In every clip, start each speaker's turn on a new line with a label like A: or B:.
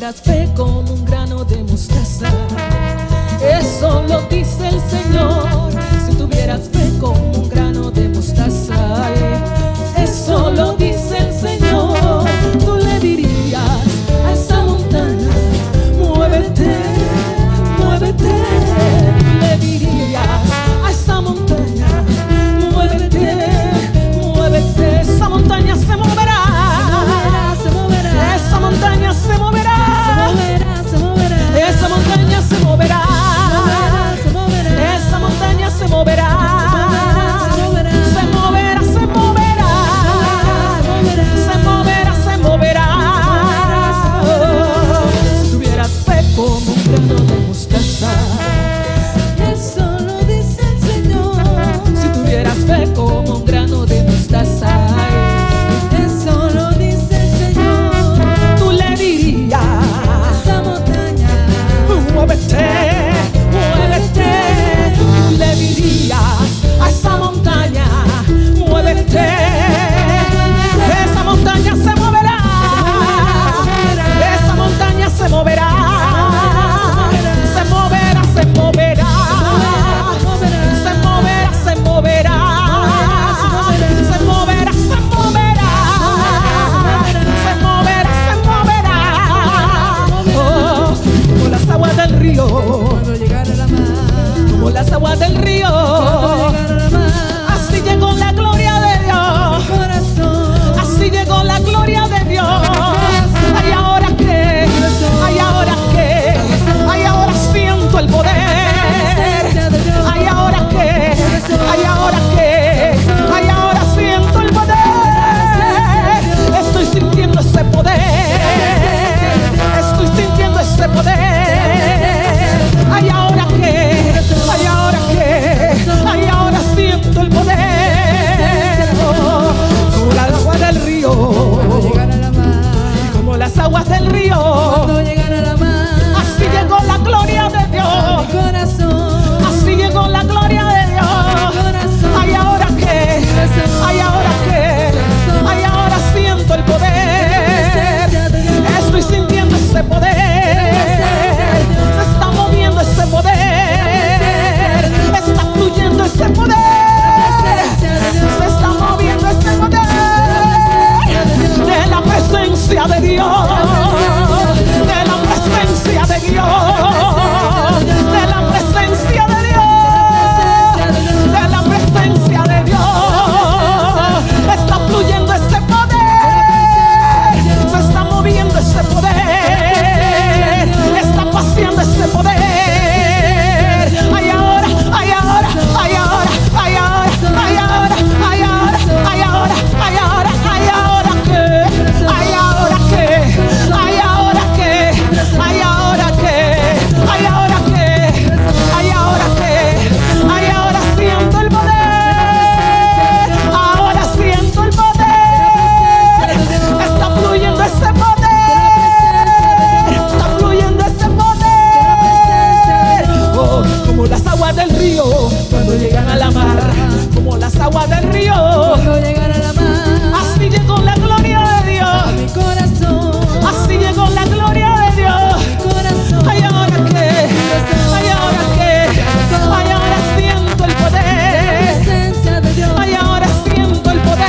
A: tuvieras fe como un grano de mostaza. Eso lo dice el Señor. Si tuvieras fe como un grano de mostaza, eso lo dice el Señor. Tú le dirías a esa montaña: muévete, muévete. Tú le dirías a esa montaña: muévete, muévete. Esa montaña se moverá. Se moverá, esa montaña se moverá. Se moverá, esa montaña se moverá. Esa montaña se moverá. Se moverá, se moverá. Se moverá, se moverá. Si tuvieras fe como un grano de mostaza, eso lo dice el Señor. Si tuvieras fe como un grano de mostaza, eso lo dice el Señor. Tú le dirías a esa montaña: muévete, muévete. Tú le dirías a esa montaña: muévete. Esa montaña se moverá. Esa montaña se moverá. Se moverá, se moverá. Se moverá, se moverá. Se moverá, se moverá. Se moverá, se moverá. Oh, como las aguas del río. Cuando llegara la mar. Como las aguas del río. Así llegó la gloria de Dios. Así llegó la gloria de Dios. Ay, ahora que, ay, ahora que, ay, ahora siento el poder. Ay, ahora que, ay, ahora que, ay, ahora siento el poder. Estoy sintiendo ese poder. Estoy sintiendo ese poder. Ay, ahora que, ay, ahora que, ay, ahora siento el poder. Oh, como las aguas del río. Como las aguas del río. Así llegó la gloria de Dios. Así llegó la gloria de Dios. Ay, ahora que, ay, ahora que, ay, ahora siento el poder. Estoy sintiendo ese poder. Se está moviendo ese poder. Está fluyendo ese poder. Se está moviendo ese poder de la presencia de Dios. De la presencia de Dios. De la presencia de Dios. De la presencia de Dios. Está fluyendo ese poder. Se está moviendo ese poder. Está paseando ese poder. Ay, ahora, ay, ahora, ay, ahora, ay, ahora, ay, ahora, ay, ahora, ay, ahora, ay, ahora, ay, ahora que, ay, ahora que, ay, ahora que, ay, ahora que, ay, ahora que, ay, ahora que, ay, ahora siento el poder. Ahora siento el poder. Está fluyendo ese poder. Está fluyendo ese poder. Oh, como las aguas del río cuando llegan a la mar. Como las aguas del río cuando llegan a la mar. Así llegó la gloria de Dios. Mi corazón. Así llegó la gloria de Dios. Mi corazón. Ay, ahora que, ay, ahora que, ay, ahora siento el poder. Ay, ahora siento el poder.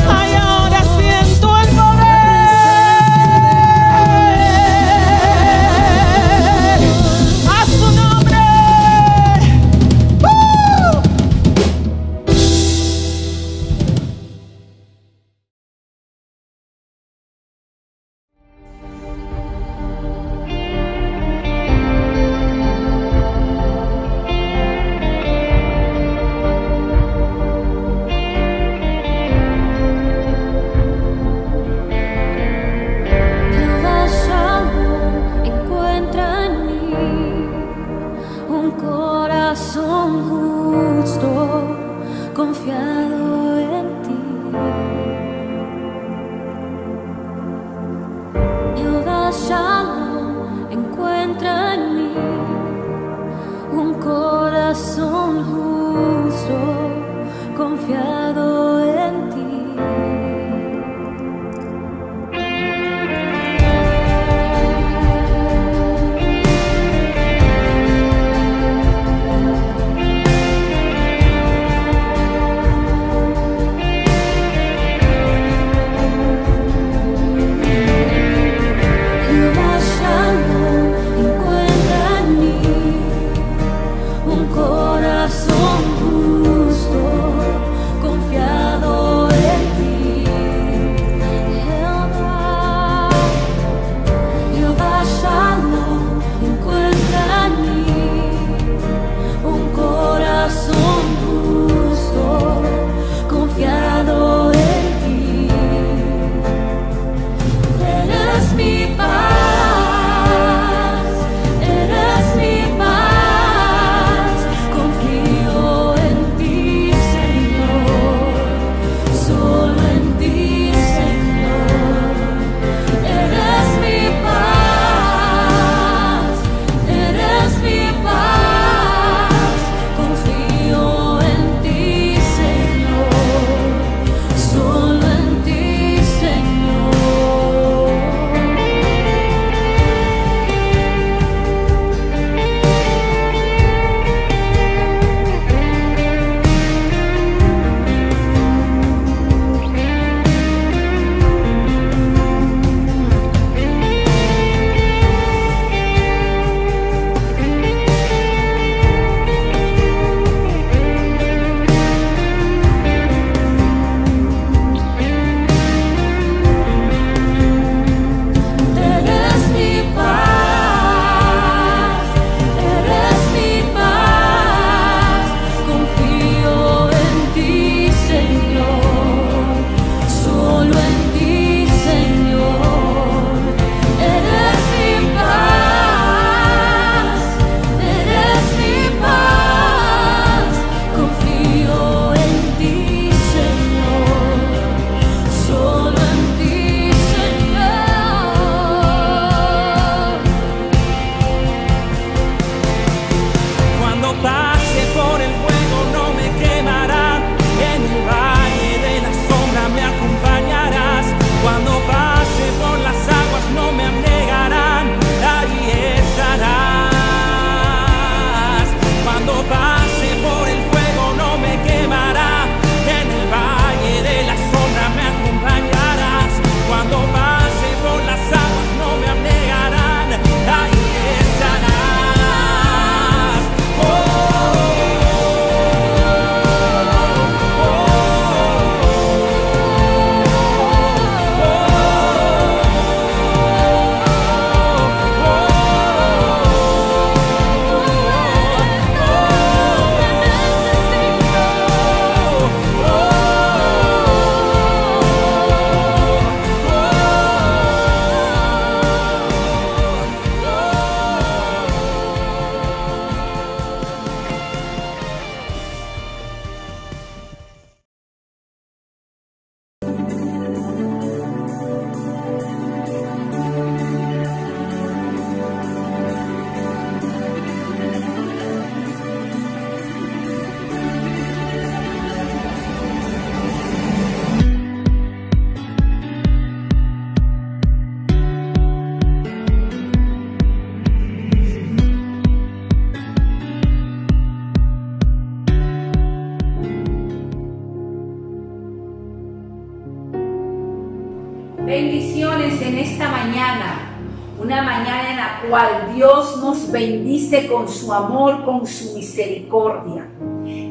A: Ay, ahora siento el poder. A su nombre.
B: Jehová Shalom encuentra en mí un corazón justo, confiado en ti. Jehová Shalom encuentra en mí un corazón justo, confiado en ti.
C: esta mañana, una mañana en la cual Dios nos bendice con su amor, con su misericordia.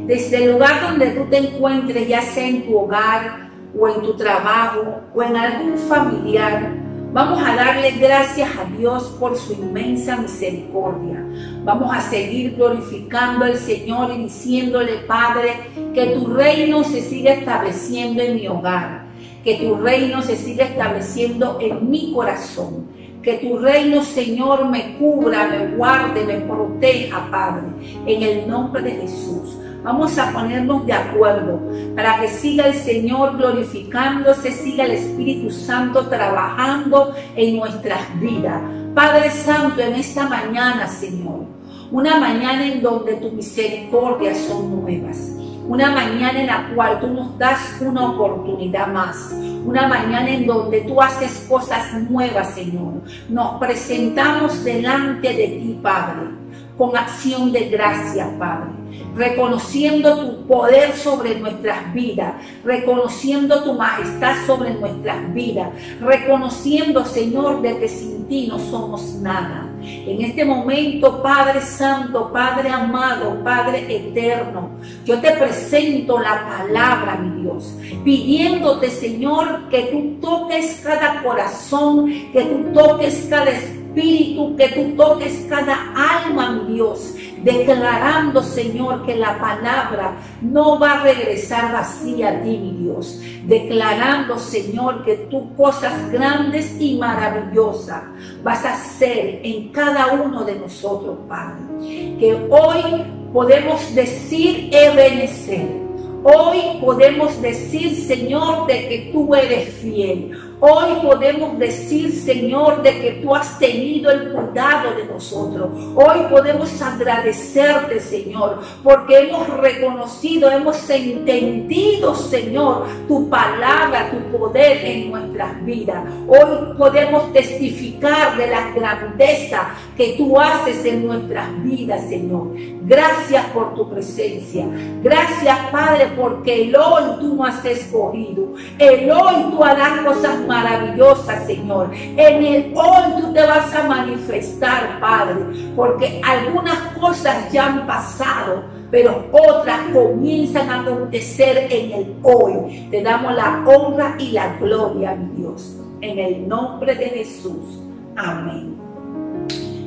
C: Desde el lugar donde tú te encuentres, ya sea en tu hogar o en tu trabajo o en algún familiar, vamos a darle gracias a Dios por su inmensa misericordia. Vamos a seguir glorificando al Señor y diciéndole, Padre, que tu reino se siga estableciendo en mi hogar, que tu reino se siga estableciendo en mi corazón, que tu reino, Señor, me cubra, me guarde, me proteja, Padre, en el nombre de Jesús. Vamos a ponernos de acuerdo para que siga el Señor glorificándose, siga el Espíritu Santo trabajando en nuestras vidas. Padre Santo, en esta mañana, Señor, una mañana en donde tus misericordias son nuevas, una mañana en la cual tú nos das una oportunidad más, una mañana en donde tú haces cosas nuevas, Señor. Nos presentamos delante de ti, Padre, con acción de gracias, Padre, reconociendo tu poder sobre nuestras vidas, reconociendo tu majestad sobre nuestras vidas, reconociendo, Señor, de que sin ti no somos nada. En este momento, Padre Santo, Padre amado, Padre eterno, yo te presento la palabra, mi Dios, pidiéndote, Señor, que tú toques cada corazón, que tú toques cada espíritu, que tú toques cada alma, mi Dios, declarando, Señor, que la palabra no va a regresar vacía a ti, mi Dios, declarando, Señor, que tú cosas grandes y maravillosas vas a hacer en cada uno de nosotros, Padre, que hoy podemos decir Ebenezer. Hoy podemos decir, Señor, de que tú eres fiel. Hoy podemos decir, Señor, de que tú has tenido el cuidado de nosotros. Hoy podemos agradecerte, Señor, porque hemos reconocido, hemos entendido, Señor, tu palabra, tu poder en nuestras vidas. Hoy podemos testificar de la grandeza que tú haces en nuestras vidas, Señor. Gracias por tu presencia. Gracias, Padre, porque el hoy tú nos has escogido. El hoy tú harás cosas maravillosas, Señor. En el hoy tú te vas a manifestar, Padre, porque algunas cosas ya han pasado, pero otras comienzan a acontecer en el hoy. Te damos la honra y la gloria, mi Dios, en el nombre de Jesús. Amén.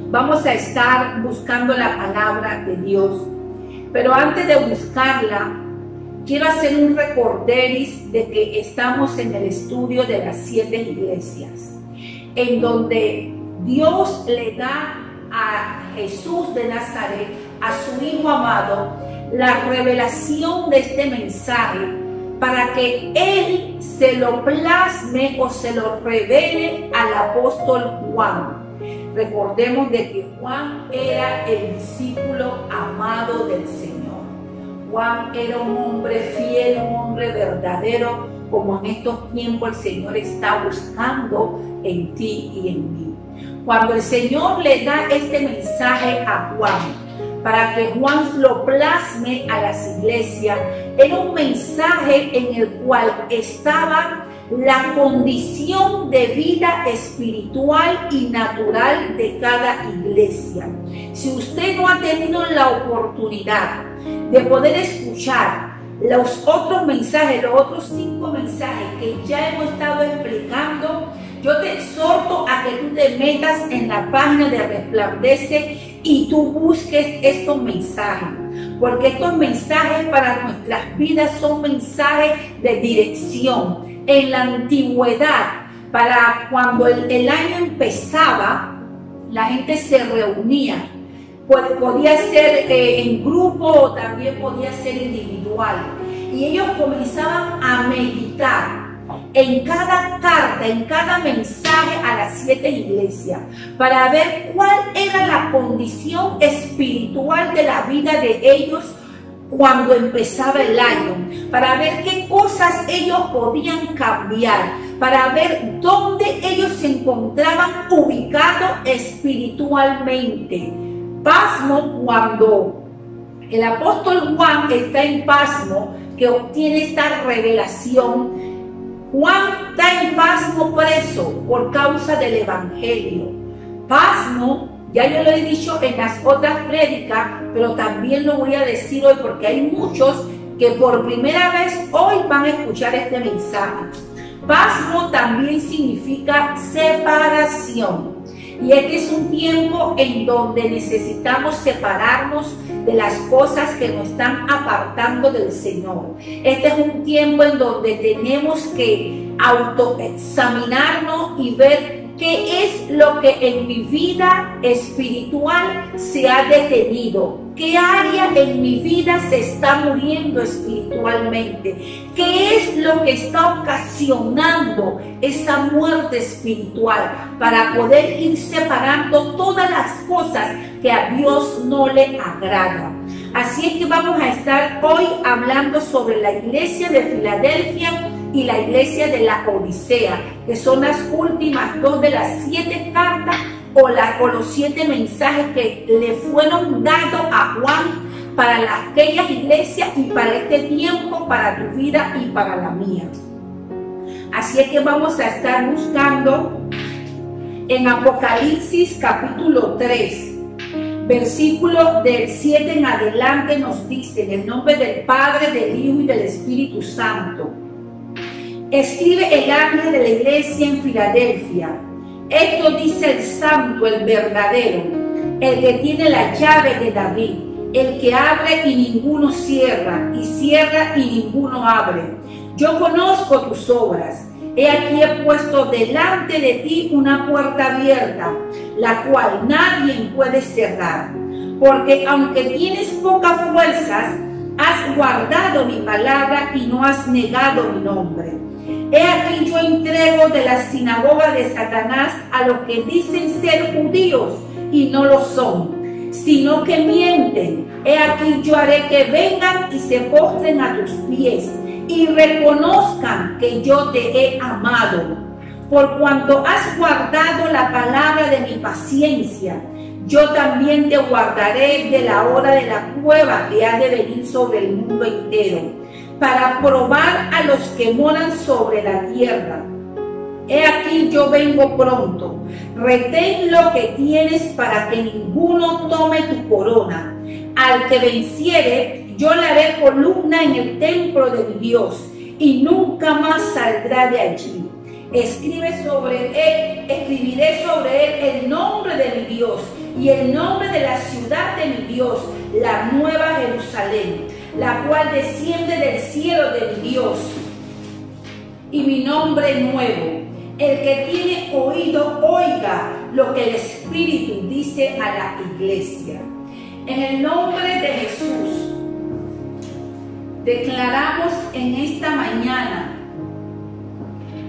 C: Vamos a estar buscando la palabra de Dios, pero antes de buscarla, quiero hacer un recorderis de que estamos en el estudio de las 7 iglesias, en donde Dios le da a Jesús de Nazaret, a su Hijo amado, la revelación de este mensaje para que Él se lo plasme o se lo revele al apóstol Juan. Recordemos de que Juan era el discípulo amado del Señor. Juan era un hombre fiel, un hombre verdadero, como en estos tiempos el Señor está buscando en ti y en mí. Cuando el Señor le da este mensaje a Juan, para que Juan lo plasme a las iglesias, era un mensaje en el cual estaba la condición de vida espiritual y natural de cada iglesia. Si usted no ha tenido la oportunidad de poder escuchar los otros mensajes, los otros 5 mensajes que ya hemos estado explicando, yo te exhorto a que tú te metas en la página de Resplandece y tú busques estos mensajes, porque estos mensajes para nuestras vidas son mensajes de dirección. En la antigüedad, para cuando el año empezaba, la gente se reunía. Podía ser en grupo o también podía ser individual. Y ellos comenzaban a meditar en cada carta, en cada mensaje a las 7 iglesias, para ver cuál era la condición espiritual de la vida de ellos cuando empezaba el año, para ver qué cosas ellos podían cambiar, para ver dónde ellos se encontraban ubicados espiritualmente. Pasmo cuando el apóstol Juan está en pasmo, que obtiene esta revelación. Juan está en Pasmo preso por causa del Evangelio. Pasmo, ya yo lo he dicho en las otras prédicas, pero también lo voy a decir hoy porque hay muchos que por primera vez hoy van a escuchar este mensaje. Pasmo también significa separación. Y este es un tiempo en donde necesitamos separarnos de las cosas que nos están apartando del Señor. Este es un tiempo en donde tenemos que autoexaminarnos y ver qué es lo que en mi vida espiritual se ha detenido. ¿Qué área en mi vida se está muriendo espiritualmente? ¿Qué es lo que está ocasionando esa muerte espiritual? Para poder ir separando todas las cosas que a Dios no le agradan. Así es que vamos a estar hoy hablando sobre la iglesia de Filadelfia y la iglesia de la Odisea, que son las últimas dos de las 7 cartas o los 7 mensajes que le fueron dados a Juan para aquellas iglesias y para este tiempo, para tu vida y para la mía. Así es que vamos a estar buscando en Apocalipsis capítulo 3, versículo del 7 en adelante. Nos dice: en el nombre del Padre, del Hijo y del Espíritu Santo. Escribe el ángel de la iglesia en Filadelfia. Esto dice el santo, el verdadero, el que tiene la llave de David, el que abre y ninguno cierra, y cierra y ninguno abre. Yo conozco tus obras. He aquí he puesto delante de ti una puerta abierta, la cual nadie puede cerrar. Porque aunque tienes pocas fuerzas, has guardado mi palabra y no has negado mi nombre. He aquí yo entrego de la sinagoga de Satanás a los que dicen ser judíos y no lo son, sino que mienten. He aquí yo haré que vengan y se postren a tus pies y reconozcan que yo te he amado. Por cuanto has guardado la palabra de mi paciencia, yo también te guardaré de la hora de la prueba que ha de venir sobre el mundo entero, para probar a los que moran sobre la tierra. He aquí yo vengo pronto. Retén lo que tienes para que ninguno tome tu corona. Al que venciere, yo le haré columna en el templo de mi Dios, y nunca más saldrá de allí. Escribiré sobre él el nombre de mi Dios y el nombre de la ciudad de mi Dios, la nueva Jerusalén, la cual desciende del cielo de mi Dios, y mi nombre nuevo. El que tiene oído, oiga lo que el Espíritu dice a la iglesia. En el nombre de Jesús, declaramos en esta mañana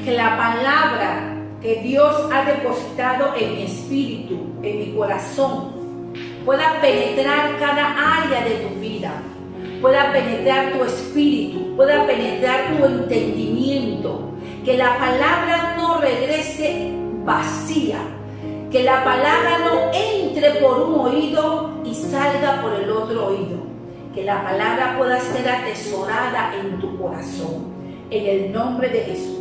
C: que la palabra que Dios ha depositado en mi espíritu, en mi corazón, pueda penetrar cada área de tu vida, pueda penetrar tu espíritu, pueda penetrar tu entendimiento, que la palabra no regrese vacía, que la palabra no entre por un oído y salga por el otro oído, que la palabra pueda ser atesorada en tu corazón, en el nombre de Jesús.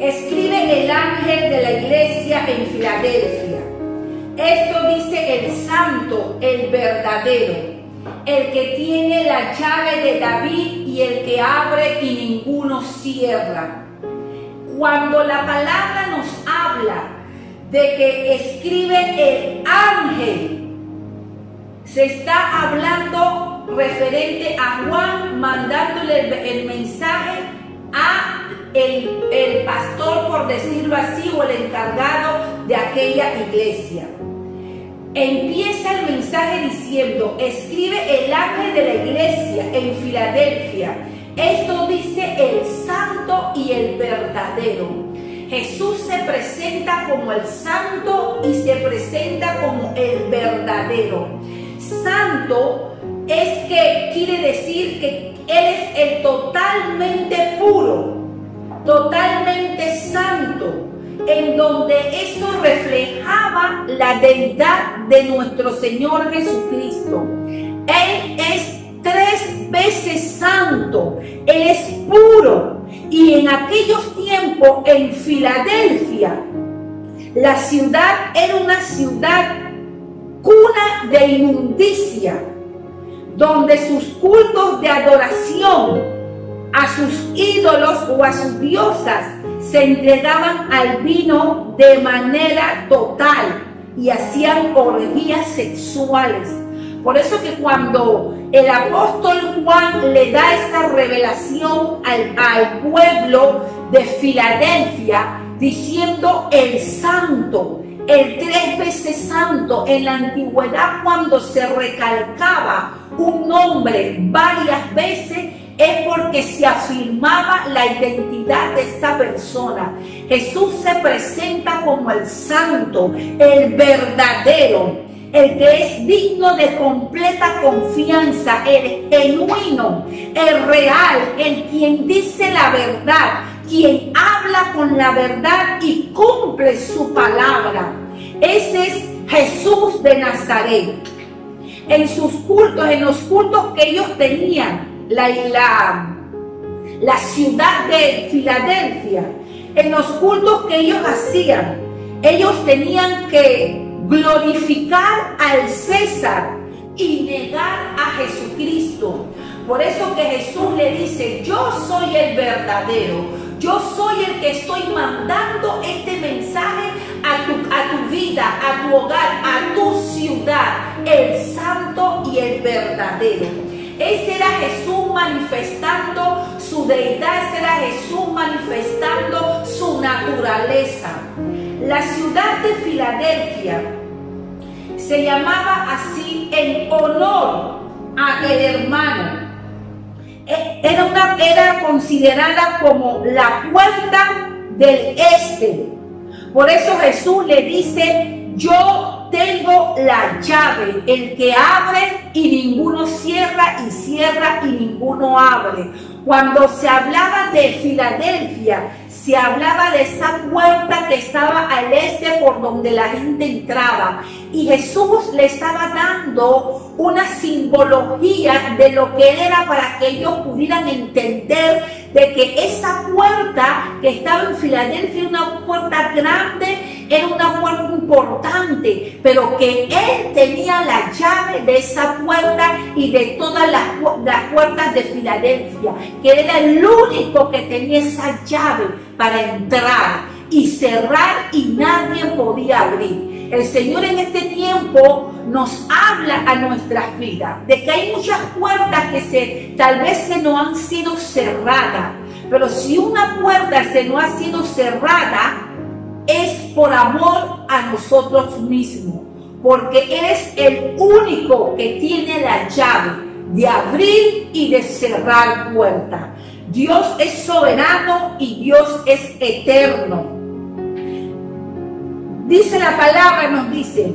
C: Escribe el ángel de la iglesia en Filadelfia. Esto dice el santo, el verdadero, el que tiene la llave de David y el que abre y ninguno cierra. Cuando la palabra nos habla de que escribe el ángel, se está hablando referente a Juan, mandándole el mensaje a el pastor, por decirlo así, o el encargado de aquella iglesia. Empieza el mensaje diciendo: escribe el ángel de la iglesia en Filadelfia. Esto dice el santo y el verdadero. Jesús se presenta como el santo y se presenta como el verdadero. Santo es que quiere decir que Él es el totalmente puro, totalmente santo, en donde eso reflejaba la deidad de nuestro Señor Jesucristo. Él es 3 veces santo, Él es puro, Y en aquellos tiempos en Filadelfia, la ciudad era una ciudad cuna de inmundicia, donde sus cultos de adoración a sus ídolos o a sus diosas se entregaban al vino de manera total y hacían orgías sexuales. Por eso que cuando el apóstol Juan le da esta revelación al pueblo de Filadelfia, diciendo el santo, el 3 veces santo, en la antigüedad cuando se recalcaba un nombre varias veces, es porque se afirmaba la identidad de esta persona. Jesús se presenta como el santo, el verdadero, el que es digno de completa confianza, el genuino, el real, el quien dice la verdad, quien habla con la verdad y cumple su palabra. Ese es Jesús de Nazaret. En sus cultos, en los cultos que ellos tenían, la ciudad de Filadelfia, en los cultos que ellos hacían, ellos tenían que glorificar al César y negar a Jesucristo. Por eso que Jesús le dice: yo soy el verdadero, yo soy el que estoy mandando este mensaje a tu vida, a tu hogar, a tu ciudad, el santo y el verdadero. Ese era Jesús manifestando su deidad, ese era Jesús manifestando su naturaleza. La ciudad de Filadelfia se llamaba así en honor a el hermano. Era considerada como la puerta del este. Por eso Jesús le dice: yo tengo la llave, el que abre y ninguno cierra, y cierra y ninguno abre. Cuando se hablaba de Filadelfia, se hablaba de esa puerta que estaba al este por donde la gente entraba. Y Jesús le estaba dando una simbología de lo que él era, para que ellos pudieran entender de que esa puerta que estaba en Filadelfia era una puerta grande, era una puerta importante, pero que él tenía la llave de esa puerta y de todas las puertas de Filadelfia, que era el único que tenía esa llave para entrar y cerrar, y nadie podía abrir. El Señor en este tiempo nos habla a nuestras vidas de que hay muchas puertas que tal vez se nos han sido cerradas, pero si una puerta se nos ha sido cerrada, es por amor a nosotros mismos, porque Él es el único que tiene la llave de abrir y de cerrar puertas. Dios es soberano y Dios es eterno. Dice la palabra, nos dice: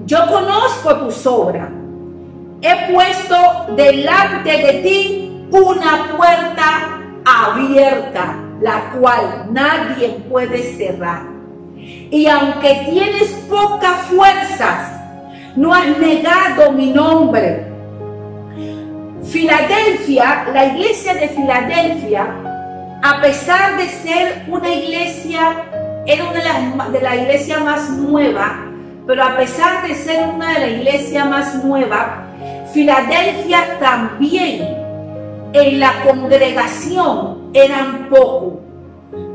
C: yo conozco tus obras, he puesto delante de ti una puerta abierta, la cual nadie puede cerrar. Y aunque tienes pocas fuerzas, no has negado mi nombre. Filadelfia, la iglesia de Filadelfia, a pesar de ser una iglesia, era una de las iglesias más nuevas, pero a pesar de ser una de las iglesias más nuevas, Filadelfia también en la congregación eran pocos.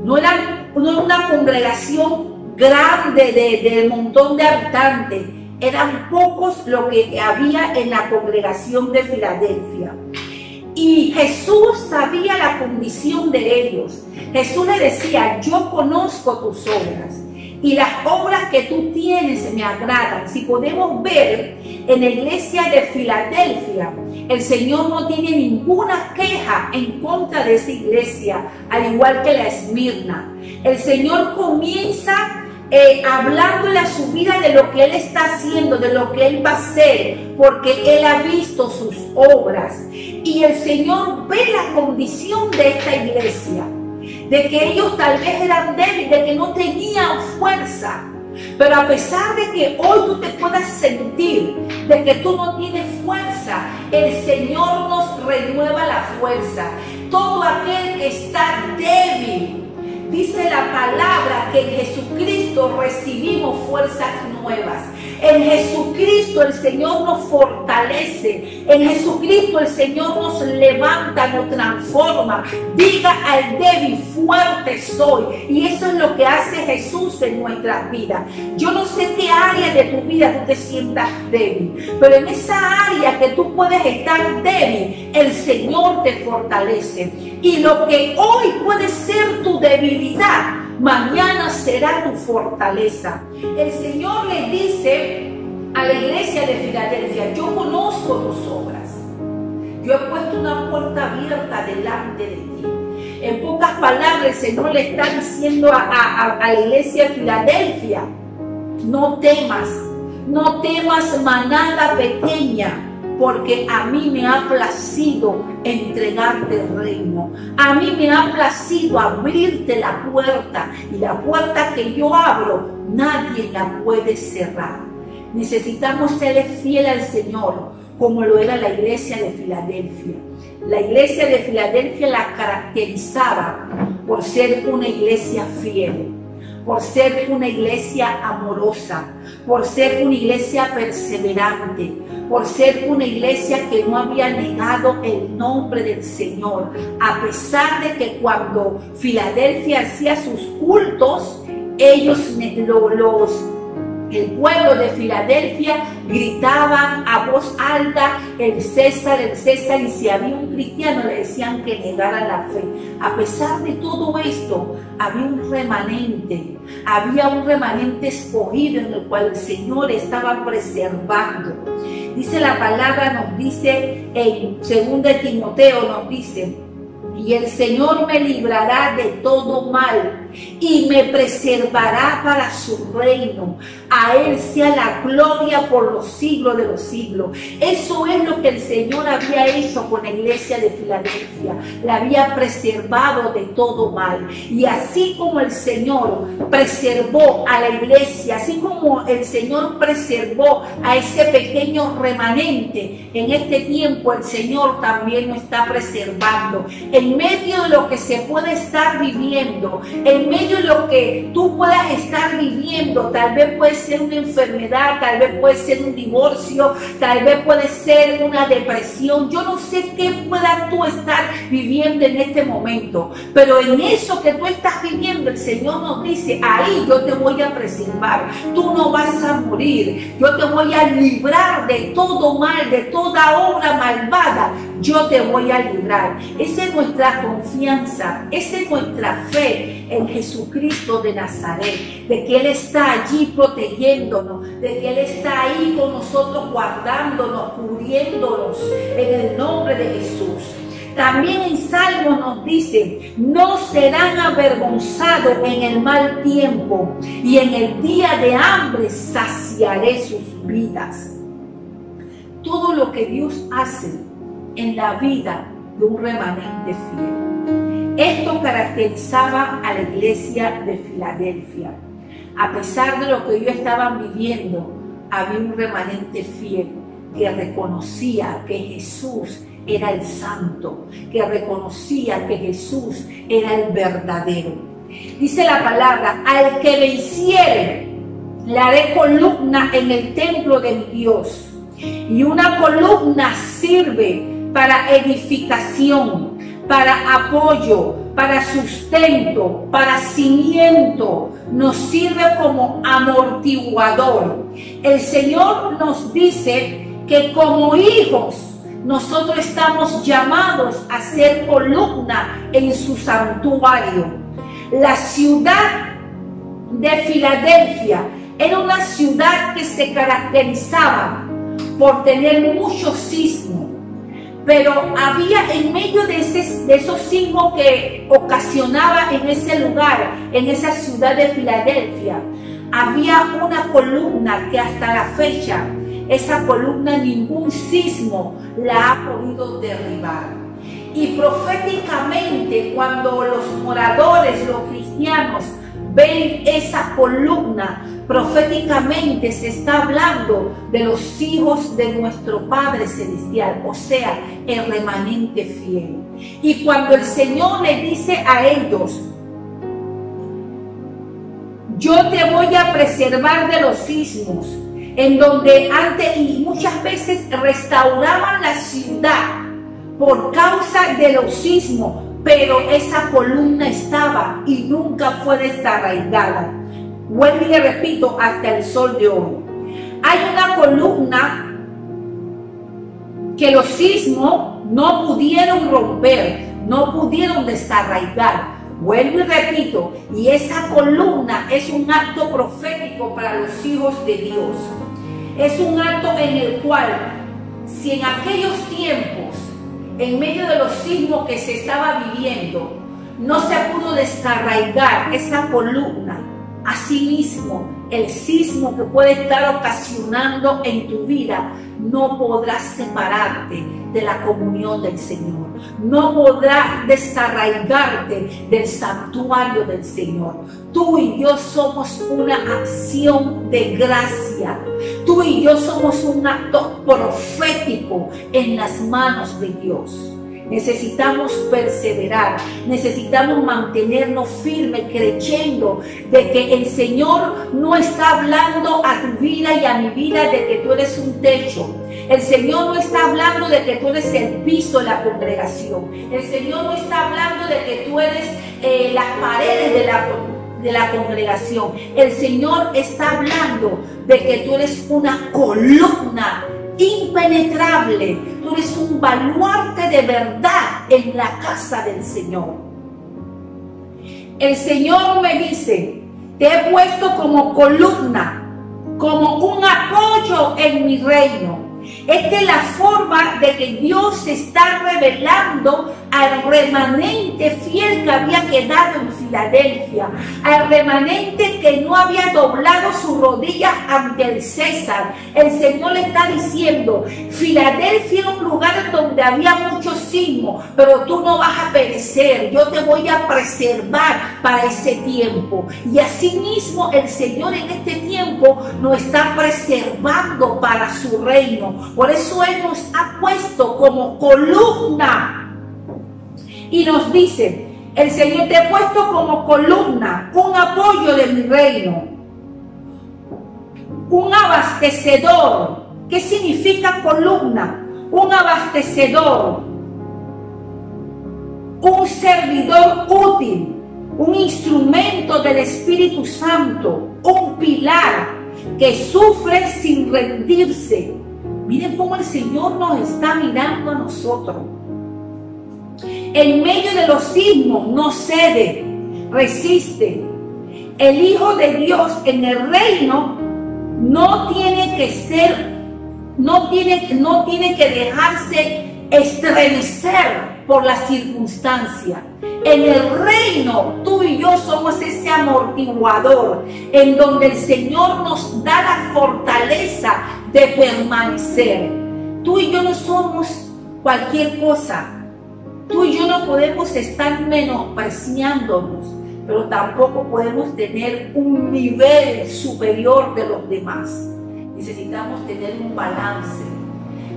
C: No era una congregación grande de montón de habitantes, eran pocos lo que había en la congregación de Filadelfia. Y Jesús sabía la condición de ellos. Jesús le decía: yo conozco tus obras y las obras que tú tienes me agradan. Si podemos ver en la iglesia de Filadelfia, el Señor no tiene ninguna queja en contra de esa iglesia, al igual que la Esmirna. El Señor comienza hablándole a su vida de lo que Él está haciendo, de lo que Él va a hacer, porque Él ha visto sus obras. Y el Señor ve la condición de esta iglesia, de que ellos tal vez eran débiles, de que no tenían fuerza. Pero a pesar de que hoy tú te puedas sentir de que tú no tienes fuerza, el Señor nos renueva la fuerza. todo aquel que está débil. Dice la palabra que en Jesucristo recibimos fuerzas nuevas. En Jesucristo el Señor nos fortalece. En Jesucristo el Señor nos levanta, nos transforma. Diga al débil, fuerte soy. Y eso es lo que hace Jesús en nuestras vidas. Yo no sé qué área de tu vida tú te sientas débil, pero en esa área que tú puedes estar débil, el Señor te fortalece. Y lo que hoy puede ser tu debilidad, mañana será tu fortaleza. El Señor le dice a la iglesia de Filadelfia: yo conozco tus obras. Yo he puesto una puerta abierta delante de ti. En pocas palabras, el Señor le está diciendo a la iglesia de Filadelfia: no temas manada pequeña, porque a mí me ha placido entregarte el reino. A mí me ha placido abrirte la puerta, y la puerta que yo abro, nadie la puede cerrar. Necesitamos ser fiel al Señor, como lo era la iglesia de Filadelfia. La iglesia de Filadelfia la caracterizaba por ser una iglesia fiel, por ser una iglesia amorosa, por ser una iglesia perseverante, por ser una iglesia que no había negado el nombre del Señor, a pesar de que cuando Filadelfia hacía sus cultos, el pueblo de Filadelfia gritaban a voz alta: el César, y si había un cristiano le decían que negara la fe. A pesar de todo esto, había un remanente escogido en el cual el Señor estaba preservando. Dice la palabra, nos dice en 2 Timoteo, nos dice: y el Señor me librará de todo mal y me preservará para su reino. A Él sea la gloria por los siglos de los siglos. Eso es lo que el Señor había hecho con la iglesia de Filadelfia. La había preservado de todo mal. Y así como el Señor preservó a la iglesia, así como el Señor preservó a ese pequeño remanente, en este tiempo el Señor también nos está preservando. En medio de lo que se puede estar viviendo, en medio de lo que tú puedas estar viviendo, tal vez puede ser una enfermedad, tal vez puede ser un divorcio, tal vez puede ser una depresión. Yo no sé qué puedas tú estar viviendo en este momento, pero en eso que tú estás viviendo, el Señor nos dice: ahí yo te voy a preservar, tú no vas a morir, yo te voy a librar de todo mal, de toda obra malvada, yo te voy a librar. Esa es nuestra confianza, esa es nuestra fe en Jesucristo de Nazaret, de que Él está allí protegiéndonos, de que Él está ahí con nosotros, guardándonos, cubriéndonos, en el nombre de Jesús. También en Salmo nos dice: no serán avergonzados en el mal tiempo, y en el día de hambre saciaré sus vidas. Todo lo que Dios hace en la vida de un remanente fiel. Esto caracterizaba a la iglesia de Filadelfia. A pesar de lo que ellos estaban viviendo, había un remanente fiel que reconocía que Jesús era el santo, que reconocía que Jesús era el verdadero. Dice la palabra: al que venciere, le haré columna en el templo de mi Dios. Y una columna sirve para edificación, para apoyo, para sustento, para cimiento, nos sirve como amortiguador. El Señor nos dice que como hijos nosotros estamos llamados a ser columna en su santuario. La ciudad de Filadelfia era una ciudad que se caracterizaba por tener muchos sismos, pero había en medio de esos sismos que ocasionaba en ese lugar, en esa ciudad de Filadelfia, había una columna que hasta la fecha, esa columna ningún sismo la ha podido derribar. Y proféticamente, cuando los moradores, los cristianos, ven esa columna, proféticamente se está hablando de los hijos de nuestro Padre Celestial, o sea, el remanente fiel. Y cuando el Señor le dice a ellos, yo te voy a preservar de los sismos, en donde antes y muchas veces restauraban la ciudad por causa de los sismos, pero esa columna estaba y nunca fue desarraigada. Vuelvo y le repito, hasta el sol de hoy. Hay una columna que los sismos no pudieron romper, no pudieron desarraigar. Vuelvo y repito, y esa columna es un acto profético para los hijos de Dios. Es un acto en el cual, si en aquellos tiempos, en medio de los sismos que se estaba viviendo, no se pudo desarraigar esa columna, asimismo, el sismo que puede estar ocasionando en tu vida no podrá separarte de la comunión del Señor. No podrá desarraigarte del santuario del Señor. Tú y yo somos una acción de gracia. Tú y yo somos un acto profético en las manos de Dios. Necesitamos perseverar, necesitamos mantenernos firmes, creyendo de que el Señor no está hablando a tu vida y a mi vida de que tú eres un techo. El Señor no está hablando de que tú eres el piso de la congregación. El Señor no está hablando de que tú eres las paredes de la congregación. El Señor está hablando de que tú eres una columna impenetrable. Tú eres un baluarte de verdad en la casa del Señor. El Señor me dice, te he puesto como columna, como un apoyo en mi reino. Esta es la forma de que Dios se está revelando al remanente fiel que había quedado en Filadelfia, al remanente que no había doblado su rodilla ante el César. El Señor le está diciendo, Filadelfia era un lugar donde había muchos sismos, pero tú no vas a perecer, yo te voy a preservar para ese tiempo. Y asimismo el Señor en este tiempo nos está preservando para su reino. Por eso Él nos ha puesto como columna. Y nos dice, el Señor te ha puesto como columna, un apoyo de mi reino, un abastecedor. ¿Qué significa columna? Un abastecedor, un servidor útil, un instrumento del Espíritu Santo, un pilar que sufre sin rendirse. Miren cómo el Señor nos está mirando a nosotros. En medio de los sismos no cede, resiste. El Hijo de Dios en el reino no tiene que dejarse estremecer por la circunstancia. En el reino tú y yo somos ese amortiguador en donde el Señor nos da la fortaleza de permanecer. Tú y yo no somos cualquier cosa. Tú y yo no podemos estar menospreciándonos, pero tampoco podemos tener un nivel superior de los demás. Necesitamos tener un balance.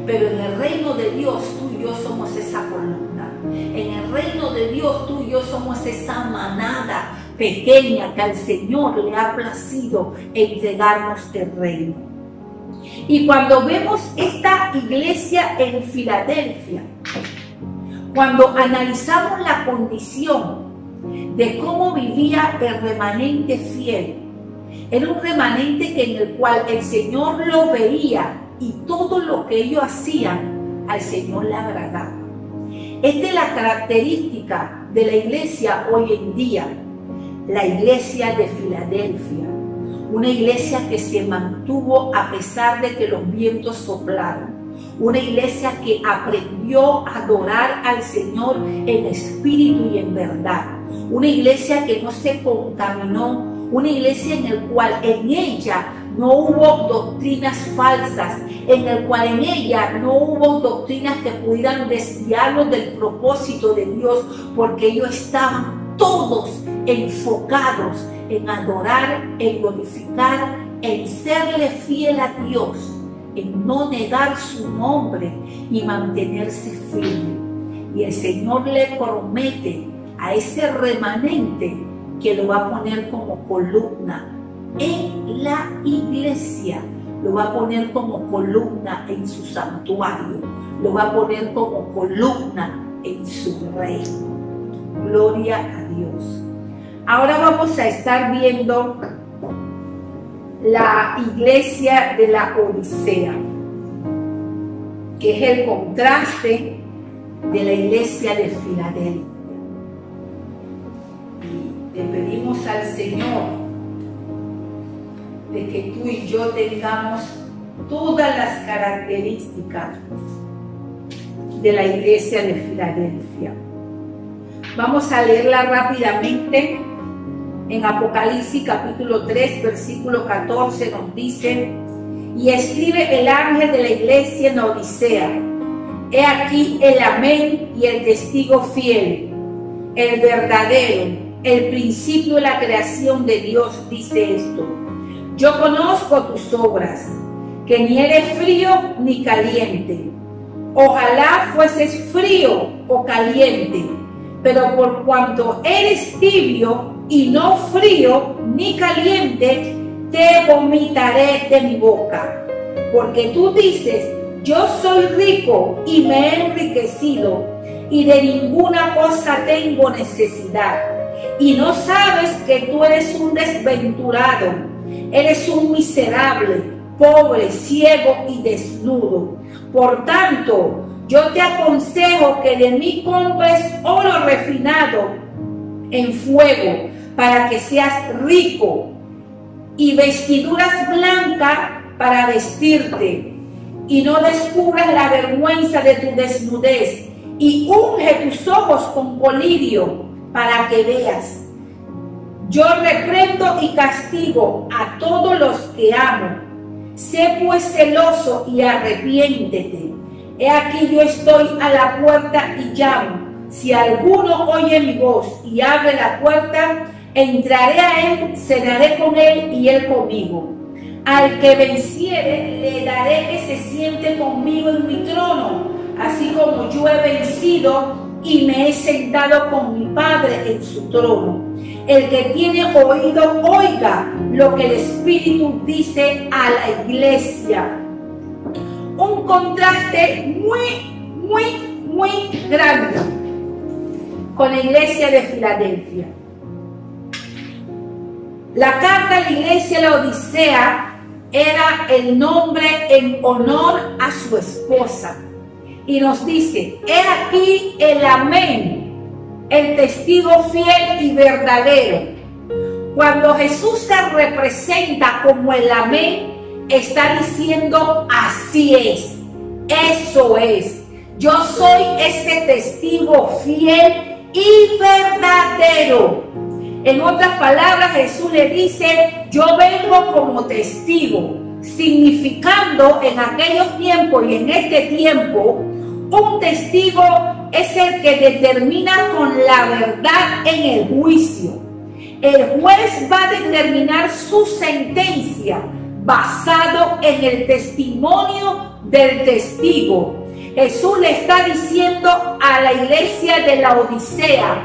C: Pero en el reino de Dios, tú y yo somos esa columna. En el reino de Dios, tú y yo somos esa manada pequeña que al Señor le ha placido entregarnos el reino. Y cuando vemos esta iglesia en Filadelfia, cuando analizamos la condición de cómo vivía el remanente fiel, era un remanente en el cual el Señor lo veía y todo lo que ellos hacían al Señor le agradaba. Esta es la característica de la iglesia hoy en día, la iglesia de Filadelfia, una iglesia que se mantuvo a pesar de que los vientos soplaron. Una iglesia que aprendió a adorar al Señor en espíritu y en verdad. Una iglesia que no se contaminó. Una iglesia en el cual en ella no hubo doctrinas falsas. En el cual en ella no hubo doctrinas que pudieran desviarlos del propósito de Dios. Porque ellos estaban todos enfocados en adorar, en glorificar, en serle fiel a Dios, en no negar su nombre y mantenerse firme. Y el Señor le promete a ese remanente que lo va a poner como columna en la iglesia, lo va a poner como columna en su santuario, lo va a poner como columna en su reino. Gloria a Dios. Ahora vamos a estar viendo la iglesia de la Odisea, que es el contraste de la iglesia de Filadelfia. Y le pedimos al Señor de que tú y yo tengamos todas las características de la iglesia de Filadelfia. Vamos a leerla rápidamente. En Apocalipsis capítulo 3, versículo 14 nos dice: y escribe el ángel de la iglesia en Odisea, he aquí el amén y el testigo fiel, el verdadero, el principio de la creación de Dios, dice esto: yo conozco tus obras, que ni eres frío ni caliente. Ojalá fueses frío o caliente, pero por cuanto eres tibio y no frío ni caliente, te vomitaré de mi boca. Porque tú dices: yo soy rico y me he enriquecido, y de ninguna cosa tengo necesidad. Y no sabes que tú eres un desventurado, eres un miserable, pobre, ciego y desnudo. Por tanto, yo te aconsejo que de mí compres oro refinado en fuego, para que seas rico, y vestiduras blancas para vestirte, y no descubras la vergüenza de tu desnudez, y unge tus ojos con colirio para que veas. Yo reprendo y castigo a todos los que amo. Sé pues celoso y arrepiéntete. He aquí yo estoy a la puerta y llamo. Si alguno oye mi voz y abre la puerta, entraré a él, cenaré con él y él conmigo. Al que venciere, le daré que se siente conmigo en mi trono, así como yo he vencido y me he sentado con mi Padre en su trono. El que tiene oído, oiga lo que el Espíritu dice a la iglesia. Un contraste muy grande con la iglesia de Filadelfia. La carta a la iglesia de la Odisea era el nombre en honor a su esposa. Y nos dice: he aquí el amén, el testigo fiel y verdadero. Cuando Jesús se representa como el amén, está diciendo: así es, eso es. Yo soy ese testigo fiel y verdadero. En otras palabras, Jesús le dice: yo vengo como testigo, significando en aquellos tiempos y en este tiempo, un testigo es el que determina con la verdad en el juicio. El juez va a determinar su sentencia basado en el testimonio del testigo. Jesús le está diciendo a la iglesia de la Odisea: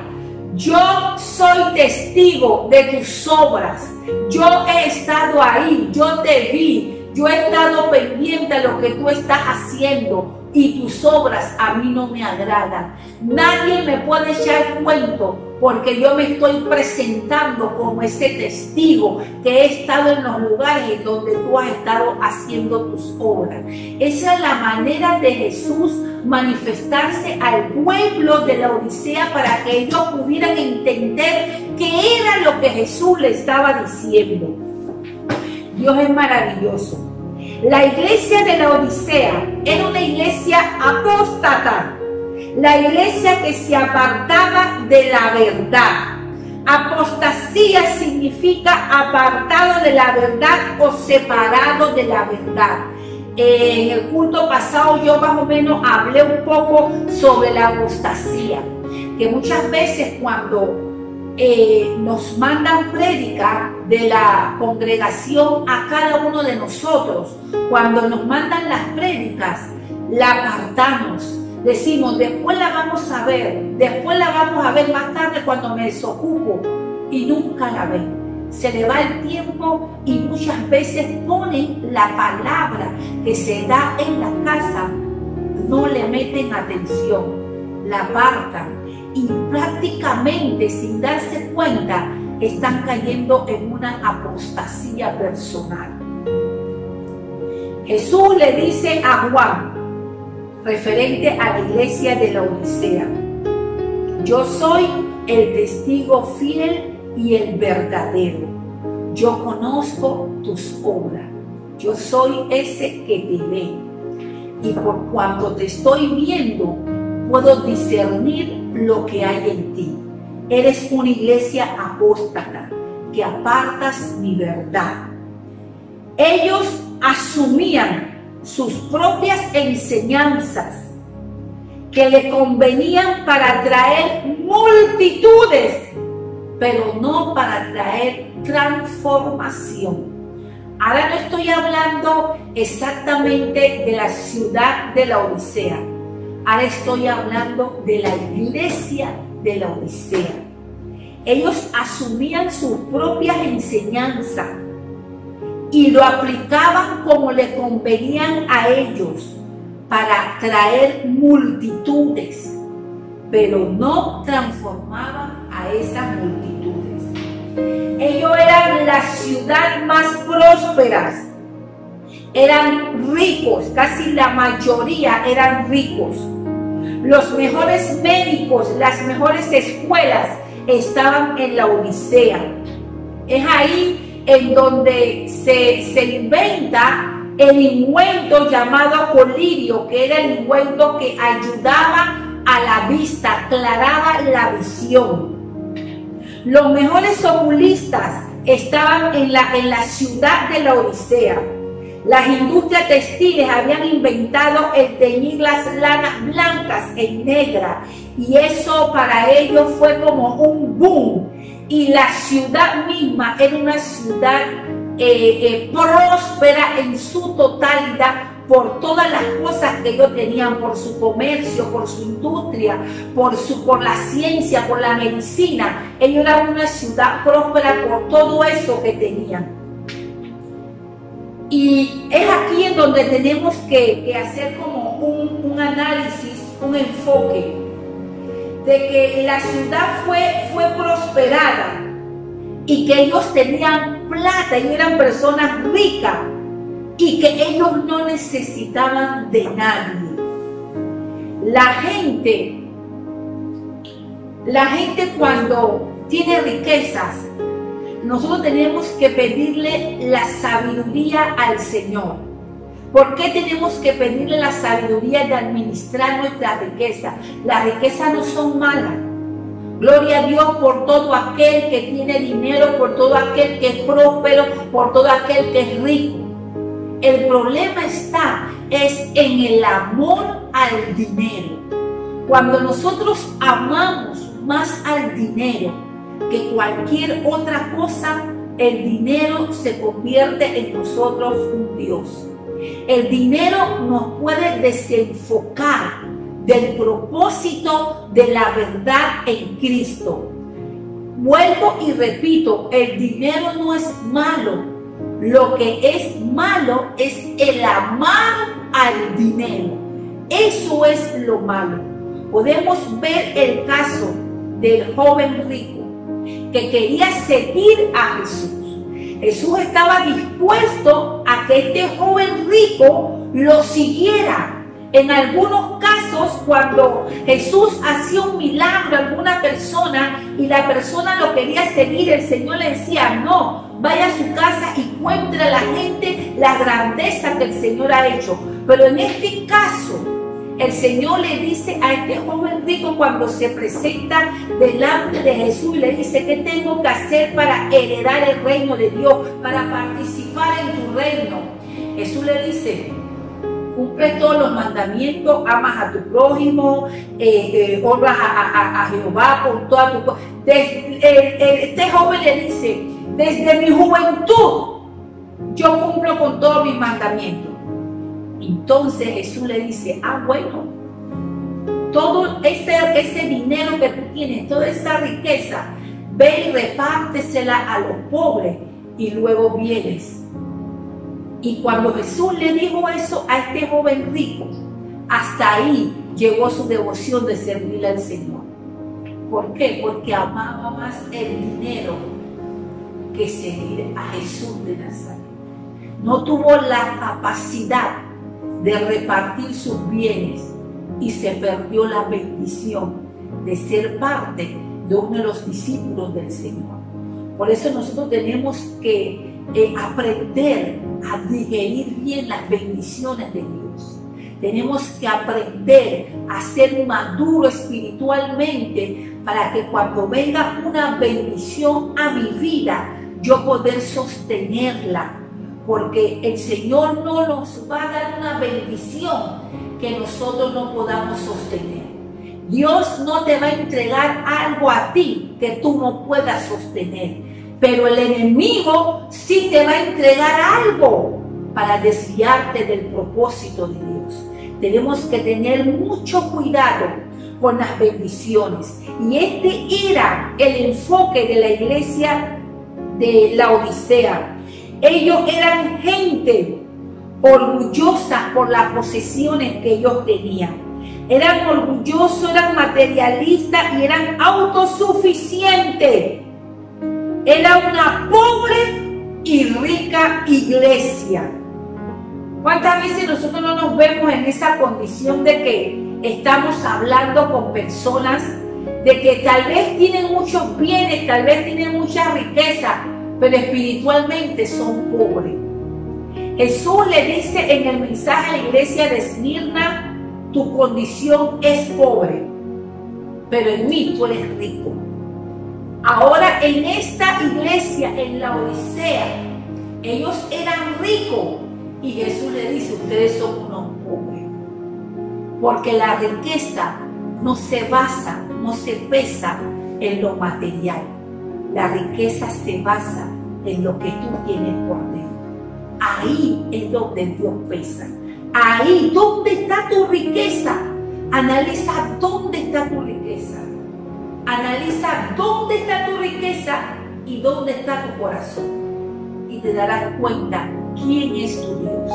C: yo soy testigo de tus obras, yo he estado ahí, yo te vi, yo he estado pendiente de lo que tú estás haciendo, y tus obras a mí no me agradan. Nadie me puede echar cuento, porque yo me estoy presentando como ese testigo que he estado en los lugares donde tú has estado haciendo tus obras. Esa es la manera de Jesús manifestarse al pueblo de la Odisea, para que ellos pudieran entender qué era lo que Jesús le estaba diciendo. Dios es maravilloso. La iglesia de la Odisea era una iglesia apóstata, la iglesia que se apartaba de la verdad. Apostasía significa apartado de la verdad o separado de la verdad. En el culto pasado yo más o menos hablé un poco sobre la apostasía, que muchas veces cuando nos mandan prédica de la congregación a cada uno de nosotros. Cuando nos mandan las prédicas, la apartamos. Decimos, después la vamos a ver más tarde cuando me desocupo, y nunca la ven. Se le va el tiempo y muchas veces ponen la palabra que se da en la casa, no le meten atención, la apartan y prácticamente sin darse cuenta están cayendo en una apostasía personal. Jesús le dice a Juan, referente a la iglesia de la Odisea: yo soy el testigo fiel y el verdadero. Yo conozco tus obras. Yo soy ese que te ve. Y por cuanto te estoy viendo, puedo discernir lo que hay en ti. Eres una iglesia apóstata que apartas mi verdad. Ellos asumían sus propias enseñanzas que le convenían para atraer multitudes, pero no para traer transformación. Ahora no estoy hablando exactamente de la ciudad de la Odisea. Ahora estoy hablando de la iglesia de la Odisea. Ellos asumían sus propias enseñanzas y lo aplicaban como le convenían a ellos para atraer multitudes, pero no transformaban a esas multitudes. Ellos eran la ciudad más próspera, eran ricos, casi la mayoría eran ricos. Los mejores médicos, las mejores escuelas estaban en la Odisea. Es ahí en donde se inventa el ungüento llamado colirio, que era el ungüento que ayudaba a la vista, aclaraba la visión. Los mejores oculistas estaban en la ciudad de la Odisea. Las industrias textiles habían inventado el teñir las lanas blancas en negra, y eso para ellos fue como un boom. Y la ciudad misma era una ciudad próspera en su totalidad, por todas las cosas que ellos tenían, por su comercio, por su industria, por la ciencia, por la medicina. Ellos eran una ciudad próspera por todo eso que tenían. Y es aquí en donde tenemos que hacer como un análisis, un enfoque, de que la ciudad fue prosperada y que ellos tenían plata, ellos eran personas ricas, y que ellos no necesitaban de nadie. La gente cuando tiene riquezas, nosotros tenemos que pedirle la sabiduría al Señor. ¿Por qué tenemos que pedirle la sabiduría de administrar nuestra riqueza? Las riquezas no son malas. Gloria a Dios por todo aquel que tiene dinero, por todo aquel que es próspero, por todo aquel que es rico. El problema es en el amor al dinero. Cuando nosotros amamos más al dinero que cualquier otra cosa, el dinero se convierte en nosotros un Dios. El dinero nos puede desenfocar del propósito de la verdad en Cristo. Vuelvo y repito, el dinero no es malo. Lo que es malo es el amar al dinero. Eso es lo malo. Podemos ver el caso del joven rico que quería seguir a Jesús. Jesús estaba dispuesto a que este joven rico lo siguiera. En algunos casos, cuando Jesús hacía un milagro a alguna persona y la persona lo quería seguir, el Señor le decía: no, vaya a su casa y cuente a la gente la grandeza que el Señor ha hecho. Pero en este caso, el Señor le dice a este joven rico, cuando se presenta delante de Jesús, y le dice: ¿qué tengo que hacer para heredar el reino de Dios, para participar en tu reino? Jesús le dice: cumple todos los mandamientos, amas a tu prójimo, honras a Jehová con toda tu... este joven le dice, desde mi juventud yo cumplo con todos mis mandamientos. Entonces Jesús le dice, bueno, todo ese dinero que tú tienes, toda esa riqueza, ve y repártesela a los pobres y luego vienes. Y cuando Jesús le dijo eso a este joven rico, hasta ahí llegó su devoción de servirle al Señor. ¿Por qué? Porque amaba más el dinero que seguir a Jesús de Nazaret. No tuvo la capacidad de repartir sus bienes y se perdió la bendición de ser parte de uno de los discípulos del Señor. Por eso nosotros tenemos que aprender a digerir bien las bendiciones de Dios. Tenemos que aprender a ser maduro espiritualmente para que cuando venga una bendición a mi vida, yo poder sostenerla. Porque el Señor no nos va a dar una bendición que nosotros no podamos sostener. Dios no te va a entregar algo a ti que tú no puedas sostener. Pero el enemigo sí te va a entregar algo para desviarte del propósito de Dios. Tenemos que tener mucho cuidado con las bendiciones. Y este era el enfoque de la iglesia de Laodicea. Ellos eran gente orgullosa por las posesiones que ellos tenían. Eran orgullosos, eran materialistas y eran autosuficientes. Era una pobre y rica iglesia. ¿Cuántas veces nosotros no nos vemos en esa condición de que estamos hablando con personas de que tal vez tienen muchos bienes, tal vez tienen mucha riqueza, pero espiritualmente son pobres? Jesús le dice en el mensaje a la iglesia de Esmirna, tu condición es pobre, pero en mí tú eres rico. Ahora en esta iglesia, en Laodicea, ellos eran ricos y Jesús le dice, ustedes son unos pobres. Porque la riqueza no se basa, no se pesa en lo material. La riqueza se basa en lo que tú tienes por dentro. Ahí es donde Dios pesa. Ahí, ¿dónde está tu riqueza? Analiza dónde está tu riqueza. Analiza dónde está tu riqueza y dónde está tu corazón. Y te darás cuenta quién es tu Dios.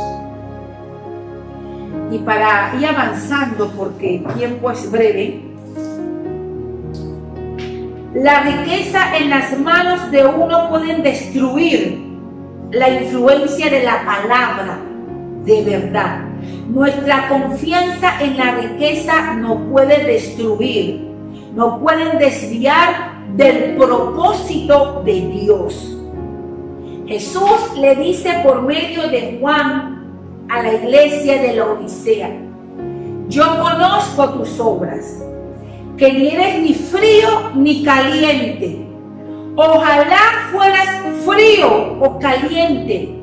C: Y para ir avanzando, porque el tiempo es breve, la riqueza en las manos de uno pueden destruir la influencia de la palabra de verdad. Nuestra confianza en la riqueza nos puede destruir, nos pueden desviar del propósito de Dios. Jesús le dice por medio de Juan a la iglesia de Laodicea, yo conozco tus obras, que ni eres ni frío ni caliente. Ojalá fueras frío o caliente,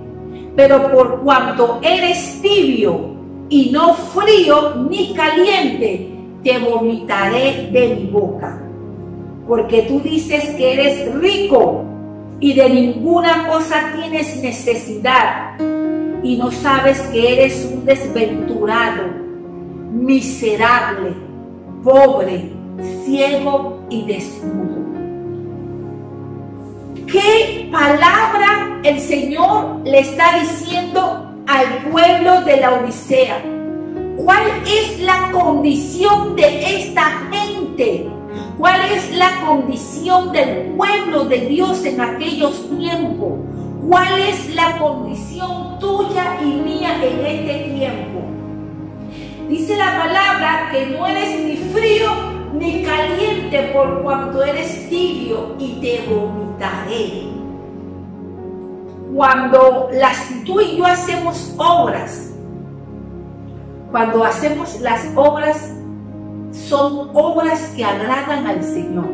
C: pero por cuanto eres tibio y no frío ni caliente, te vomitaré de mi boca. Porque tú dices que eres rico y de ninguna cosa tienes necesidad, y no sabes que eres un desventurado, miserable, pobre, ciego y desnudo. ¿Qué palabra el Señor le está diciendo al pueblo de Laodicea? ¿Cuál es la condición de esta gente? ¿Cuál es la condición del pueblo de Dios en aquellos tiempos? ¿Cuál es la condición tuya y mía en este tiempo? Dice la palabra que no eres ni frío ni caliente, por cuanto eres tibio, y te vomitaré. Cuando tú y yo hacemos obras, cuando hacemos las obras, son obras que agradan al Señor.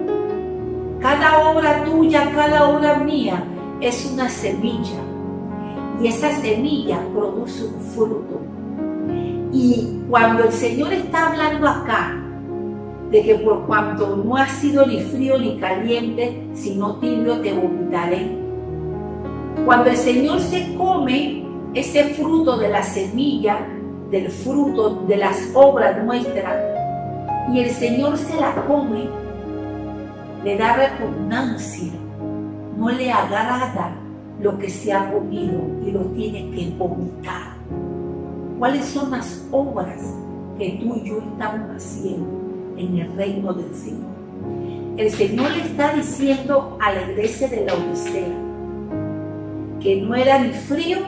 C: Cada obra tuya, cada obra mía es una semilla, y esa semilla produce un fruto. Y cuando el Señor está hablando acá de que por cuanto no has sido ni frío ni caliente, sino tibio, te vomitaré. Cuando el Señor se come ese fruto de la semilla, del fruto de las obras nuestras, y el Señor se la come, le da repugnancia, no le agrada lo que se ha comido y lo tiene que vomitar. ¿Cuáles son las obras que tú y yo estamos haciendo en el reino del Señor? El Señor le está diciendo a la iglesia de la Odisea que no era ni frío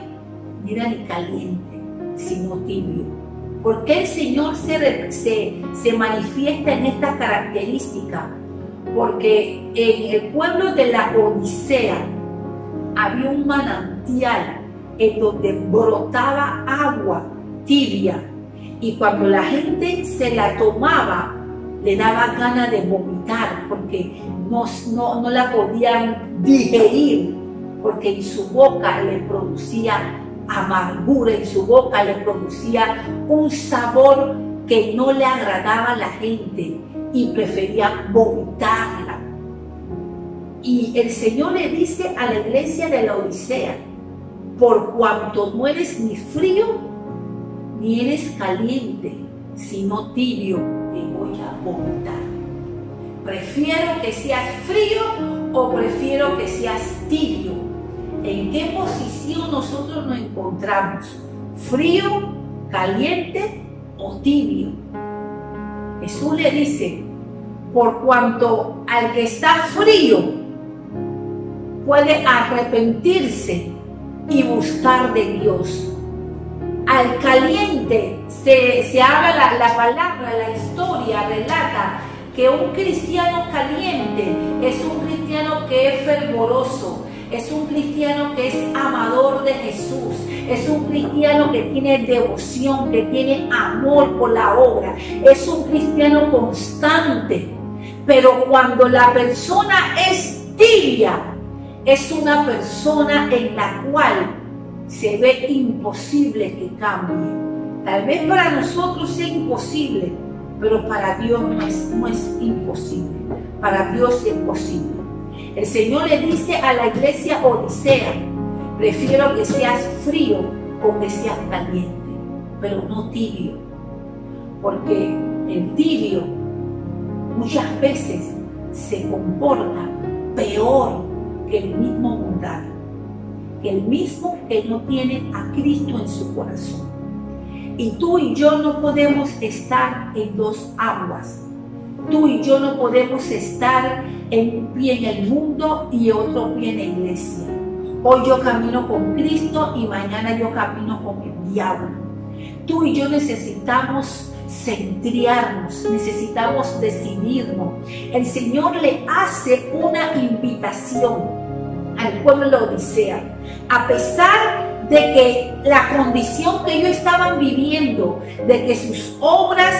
C: ni era ni caliente, sino tibio. ¿Por qué el Señor se manifiesta en esta característica? Porque en el pueblo de la Odisea había un manantial en donde brotaba agua tibia, y cuando la gente se la tomaba le daba ganas de vomitar porque no la podían digerir, porque en su boca le producía amargura, en su boca le producía un sabor que no le agradaba a la gente y prefería vomitarla. Y el Señor le dice a la iglesia de la Odisea: por cuanto no eres ni frío ni eres caliente, sino tibio, te voy a vomitar. Prefiero que seas frío o prefiero que seas tibio. ¿En qué posición nosotros nos encontramos? ¿Frío, caliente o tibio? Jesús le dice: por cuanto al que está frío puede arrepentirse y buscar de Dios, al caliente se habla la palabra, la historia relata que un cristiano caliente es un cristiano que es fervoroso, es un cristiano que es amador de Jesús, es un cristiano que tiene devoción, que tiene amor por la obra, es un cristiano constante. Pero cuando la persona es tibia, es una persona en la cual se ve imposible que cambie. Tal vez para nosotros sea imposible, pero para Dios no es imposible. Para Dios es posible. El Señor le dice a la iglesia Odisea: prefiero que seas frío o que seas caliente, pero no tibio, porque el tibio muchas veces se comporta peor que el mismo mundano, que el mismo que no tiene a Cristo en su corazón. Y tú y yo no podemos estar en dos aguas. Tú y yo no podemos estar en un pie en el mundo y otro pie en la iglesia. Hoy yo camino con Cristo y mañana yo camino con el diablo. Tú y yo necesitamos centrarnos, necesitamos decidirnos. El Señor le hace una invitación al pueblo de la Odisea, a pesar de que la condición que ellos estaban viviendo, de que sus obras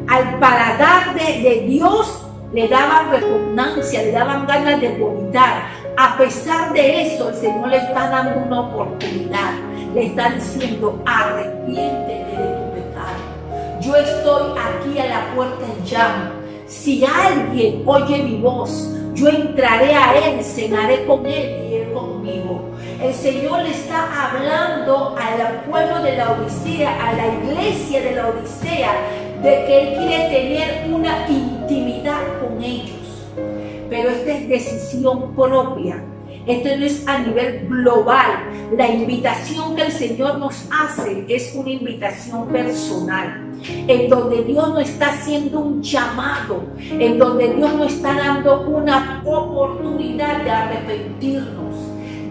C: al paladar de Dios le daban repugnancia, le daban ganas de vomitar. A pesar de eso, el Señor le está dando una oportunidad, le está diciendo: arrepiéntete de tu pecado. Yo estoy aquí a la puerta y llamo. Si alguien oye mi voz, yo entraré a él, cenaré con él y él conmigo. El Señor le está hablando al pueblo de la Odisea, a la iglesia de la Odisea, de que Él quiere tener una intimidad con ellos. Pero esta es decisión propia. Esto no es a nivel global. La invitación que el Señor nos hace es una invitación personal, en donde Dios nos está haciendo un llamado, en donde Dios nos está dando una oportunidad de arrepentirnos,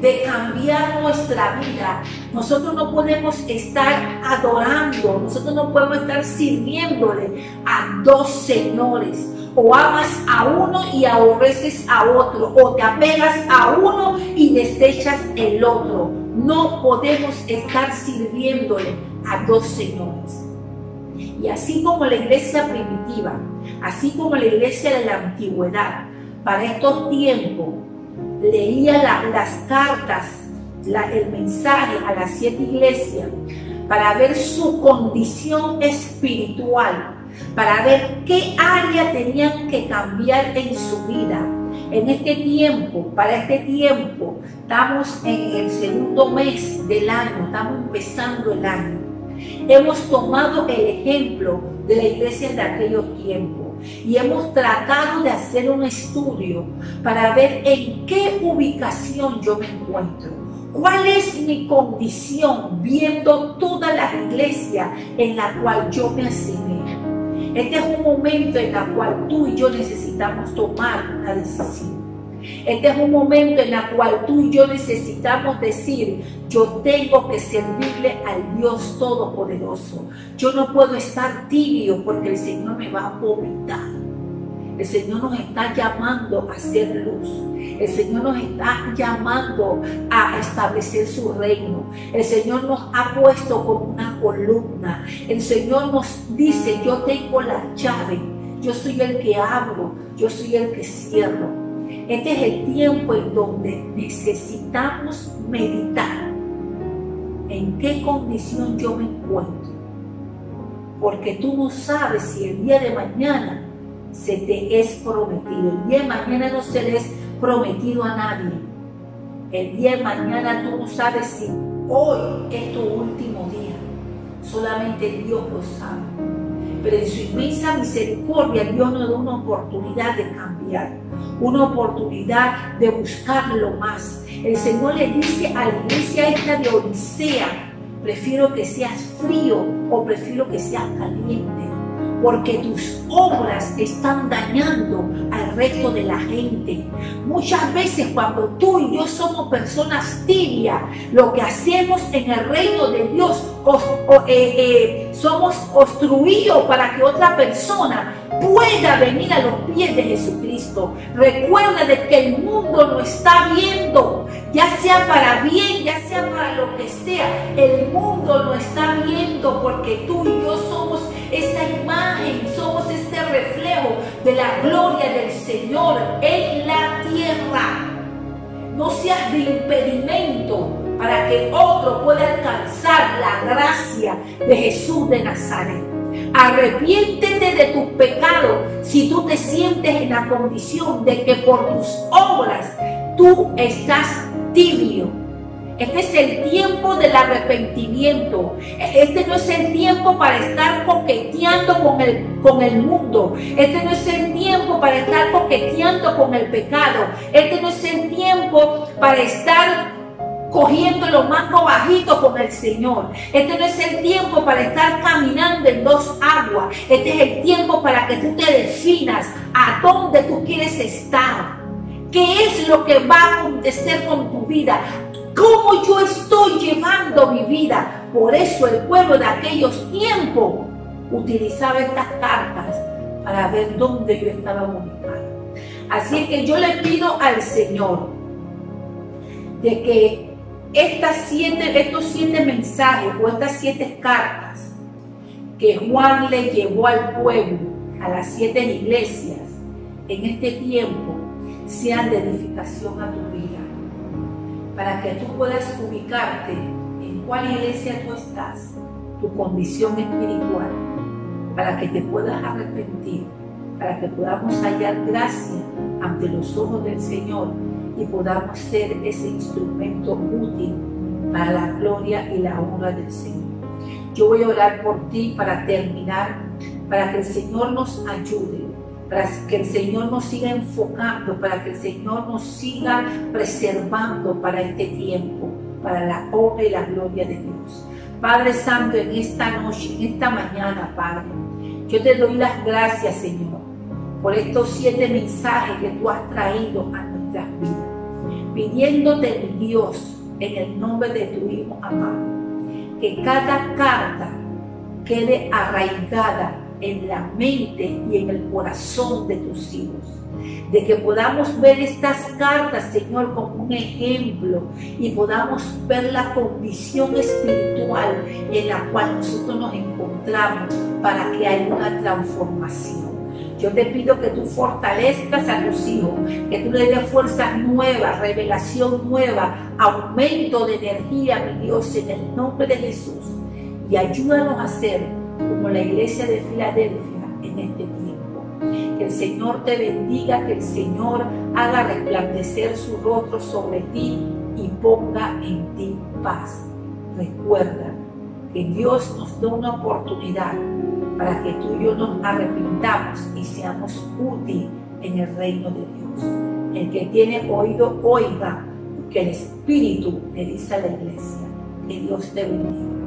C: de cambiar nuestra vida. Nosotros no podemos estar adorando, nosotros no podemos estar sirviéndole a dos señores. O amas a uno y aborreces a otro, o te apegas a uno y desechas el otro. No podemos estar sirviéndole a dos señores. Y así como la iglesia primitiva, así como la iglesia de la antigüedad, para estos tiempos leía las cartas, el mensaje a las 7 iglesias para ver su condición espiritual, para ver qué área tenían que cambiar en su vida. En este tiempo, para este tiempo, estamos en el segundo mes del año, estamos empezando el año. Hemos tomado el ejemplo de la iglesia de aquellos tiempos y hemos tratado de hacer un estudio para ver en qué ubicación yo me encuentro. ¿Cuál es mi condición viendo todas las iglesias en la cual yo me asigné? Este es un momento en el cual tú y yo necesitamos tomar una decisión. Este es un momento en el cual tú y yo necesitamos decir, yo tengo que servirle al Dios Todopoderoso. Yo no puedo estar tibio porque el Señor me va a vomitar. El Señor nos está llamando a hacer luz. El Señor nos está llamando a establecer su reino. El Señor nos ha puesto como una columna. El Señor nos dice, yo tengo la llave. Yo soy el que abro. Yo soy el que cierro. Este es el tiempo en donde necesitamos meditar en qué condición yo me encuentro. Porque tú no sabes si el día de mañana se te es prometido. El día de mañana no se le es prometido a nadie. El día de mañana tú no sabes si hoy es tu último día. Solamente Dios lo sabe. Pero en su inmensa misericordia Dios nos da una oportunidad de cambiar, una oportunidad de buscarlo más. El Señor le dice a la iglesia esta de Odisea, prefiero que seas frío o prefiero que seas caliente, porque tus obras están dañando al resto de la gente. Muchas veces cuando tú y yo somos personas tibias, lo que hacemos en el reino de Dios, somos obstruidos para que otra persona pueda venir a los pies de Jesucristo. Recuerda de que el mundo lo está viendo, ya sea para bien, ya sea para lo que sea. El mundo lo está viendo porque tú y yo somos esa imagen, somos este reflejo de la gloria del Señor en la tierra. No seas de impedimento para que otro pueda alcanzar la gracia de Jesús de Nazaret. Arrepiéntete de tus pecados si tú te sientes en la condición de que por tus obras tú estás tibio. Este es el tiempo del arrepentimiento. Este no es el tiempo para estar coqueteando con el mundo. Este no es el tiempo para estar coqueteando con el pecado. Este no es el tiempo para estar cogiendo lo más bajito con el Señor. Este no es el tiempo para estar caminando en dos aguas. Este es el tiempo para que tú te definas a dónde tú quieres estar. ¿Qué es lo que va a acontecer con tu vida? ¿Cómo yo estoy llevando mi vida? Por eso el pueblo de aquellos tiempos utilizaba estas cartas para ver dónde yo estaba ubicado. Así es que yo le pido al Señor de que estos 7 mensajes o estas 7 cartas que Juan le llevó al pueblo, a las 7 iglesias, en este tiempo, sean de edificación a tu vida, para que tú puedas ubicarte en cuál iglesia tú estás, tu condición espiritual, para que te puedas arrepentir, para que podamos hallar gracia ante los ojos del Señor y podamos ser ese instrumento útil para la gloria y la honra del Señor. Yo voy a orar por ti para terminar, para que el Señor nos ayude, para que el Señor nos siga enfocando, para que el Señor nos siga preservando para este tiempo, para la honra y la gloria de Dios. Padre Santo, en esta noche, en esta mañana, Padre, yo te doy las gracias, Señor, por estos 7 mensajes que tú has traído a nuestras vidas, pidiéndote, Dios, en el nombre de tu Hijo amado, que cada carta quede arraigada en la mente y en el corazón de tus hijos, de que podamos ver estas cartas, Señor, como un ejemplo y podamos ver la condición espiritual en la cual nosotros nos encontramos para que haya una transformación. Yo te pido que tú fortalezcas a tus hijos, que tú les des fuerzas nuevas, revelación nueva, aumento de energía, mi Dios, en el nombre de Jesús, y ayúdanos a ser como la iglesia de Filadelfia, en este tiempo. Que el Señor te bendiga, que el Señor haga resplandecer su rostro sobre ti y ponga en ti paz. Recuerda que Dios nos da una oportunidad para que tú y yo nos arrepintamos y seamos útiles en el reino de Dios. El que tiene oído, oiga, que el Espíritu le dice a la iglesia. Que Dios te bendiga.